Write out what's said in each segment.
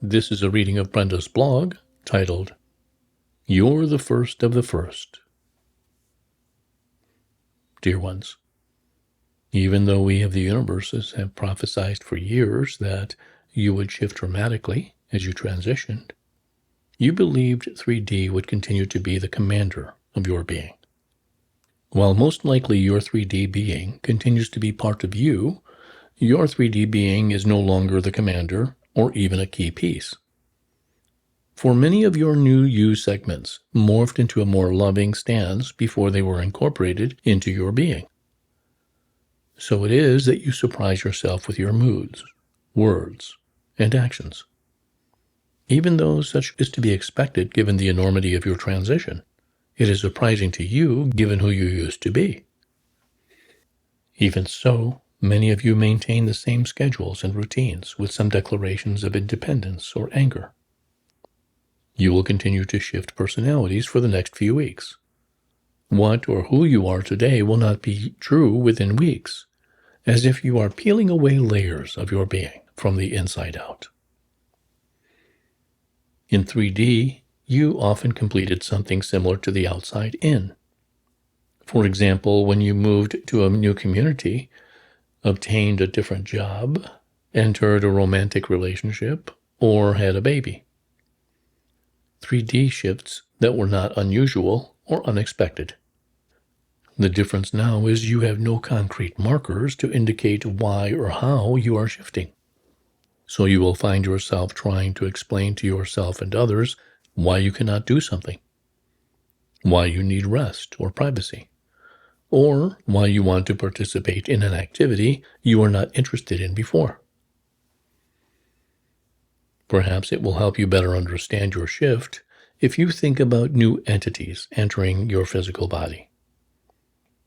This is a reading of Brenda's blog titled, You're the First of the First. Dear ones, even though we of the universes have prophesied for years that you would shift dramatically as you transitioned, you believed 3D would continue to be the commander of your being. While most likely your 3D being continues to be part of you, your 3D being is no longer the commander or even a key piece. For many of your new you segments morphed into a more loving stance before they were incorporated into your being. So it is that you surprise yourself with your moods, words, and actions. Even though such is to be expected given the enormity of your transition, it is surprising to you given who you used to be. Even so, many of you maintain the same schedules and routines with some declarations of independence or anger. You will continue to shift personalities for the next few weeks. What or who you are today will not be true within weeks, as if you are peeling away layers of your being from the inside out. In 3D, you often completed something similar to the outside in. For example, when you moved to a new community, obtained a different job, entered a romantic relationship, or had a baby. 3D shifts that were not unusual or unexpected. The difference now is you have no concrete markers to indicate why or how you are shifting. So you will find yourself trying to explain to yourself and others why you cannot do something, why you need rest or privacy, or why you want to participate in an activity you were not interested in before. Perhaps it will help you better understand your shift if you think about new entities entering your physical body.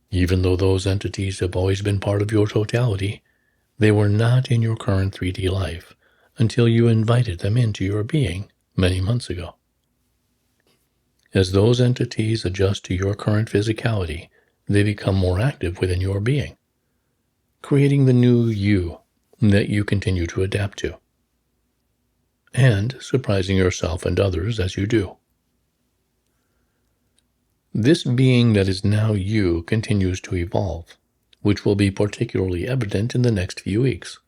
Even though those entities have always been part of your totality, they were not in your current 3D life until you invited them into your being many months ago. As those entities adjust to your current physicality, they become more active within your being, creating the new you that you continue to adapt to, and surprising yourself and others as you do. This being that is now you continues to evolve, which will be particularly evident in the next few weeks,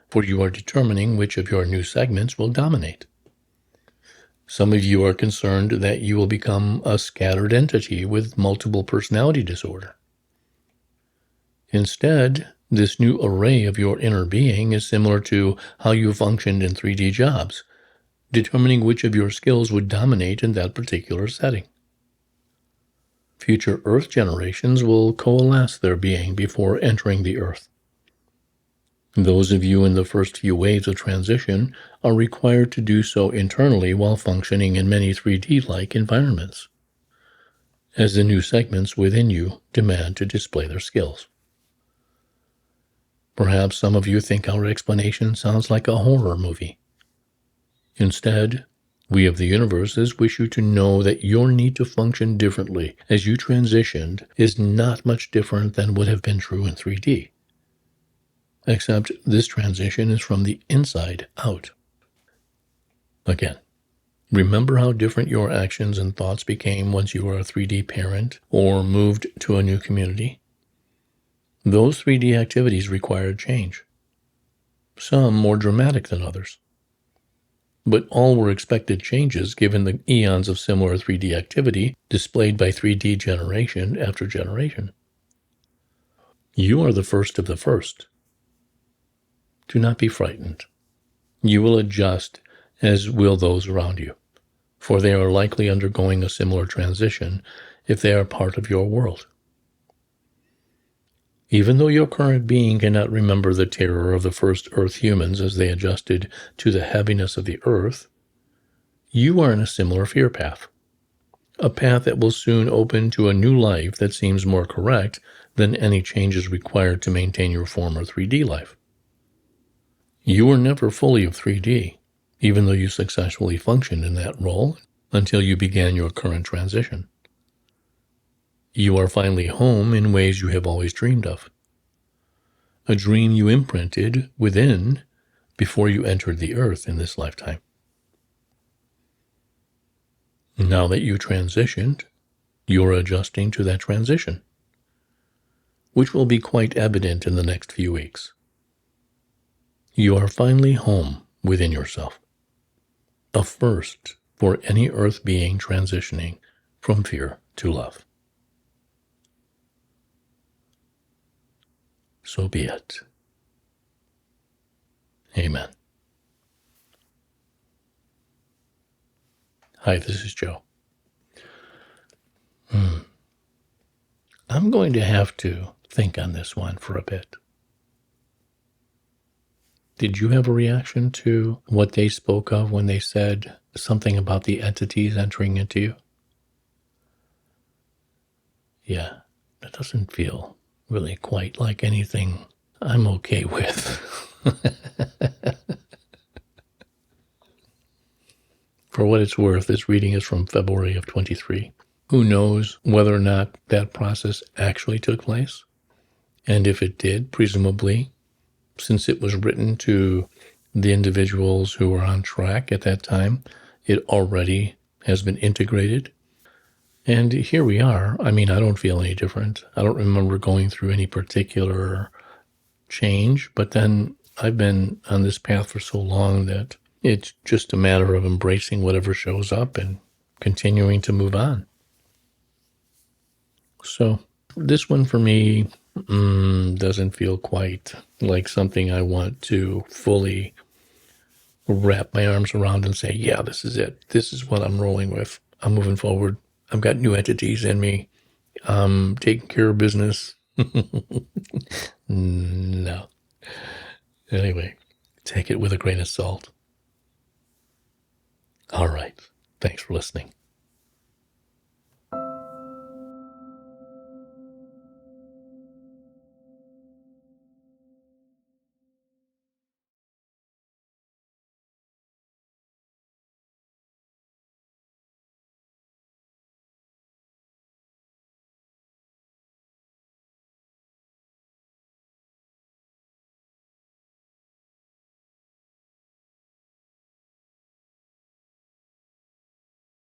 for you are determining which of your new segments will dominate. Some of you are concerned that you will become a scattered entity with multiple personality disorder. Instead, this new array of your inner being is similar to how you functioned in 3D jobs, determining which of your skills would dominate in that particular setting. Future Earth generations will coalesce their being before entering the Earth. Those of you in the first few waves of transition are required to do so internally while functioning in many 3D-like environments, as the new segments within you demand to display their skills. Perhaps some of you think our explanation sounds like a horror movie. Instead, we of the universes wish you to know that your need to function differently as you transitioned is not much different than would have been true in 3D. Except this transition is from the inside out. Again, remember how different your actions and thoughts became once you were a 3D parent or moved to a new community? Those 3D activities required change, some more dramatic than others. But all were expected changes given the eons of similar 3D activity displayed by 3D generation after generation. You are the first of the first. Do not be frightened. You will adjust, as will those around you, for they are likely undergoing a similar transition if they are part of your world. Even though your current being cannot remember the terror of the first Earth humans as they adjusted to the heaviness of the Earth, you are in a similar fear path, a path that will soon open to a new life that seems more correct than any changes required to maintain your former 3D life. You were never fully of 3D, even though you successfully functioned in that role until you began your current transition. You are finally home in ways you have always dreamed of. A dream you imprinted within before you entered the earth in this lifetime. Now that you transitioned, you're adjusting to that transition, which will be quite evident in the next few weeks. You are finally home within yourself, a first for any earth being transitioning from fear to love. So be it. Amen. Hi, this is Joe. I'm going to have to think on this one for a bit. Did you have a reaction to what they spoke of when they said something about the entities entering into you? Yeah, that doesn't feel really quite like anything I'm okay with. For what it's worth, this reading is from February of 23. Who knows whether or not that process actually took place? And if it did, presumably, since it was written to the individuals who were on track at that time, it already has been integrated. And here we are. I mean, I don't feel any different. I don't remember going through any particular change, but then I've been on this path for so long that it's just a matter of embracing whatever shows up and continuing to move on. So this one for me doesn't feel quite like something I want to fully wrap my arms around and say, yeah, this is it. This is what I'm rolling with. I'm moving forward. I've got new entities in me. I'm taking care of business. No. Anyway, take it with a grain of salt. All right. Thanks for listening.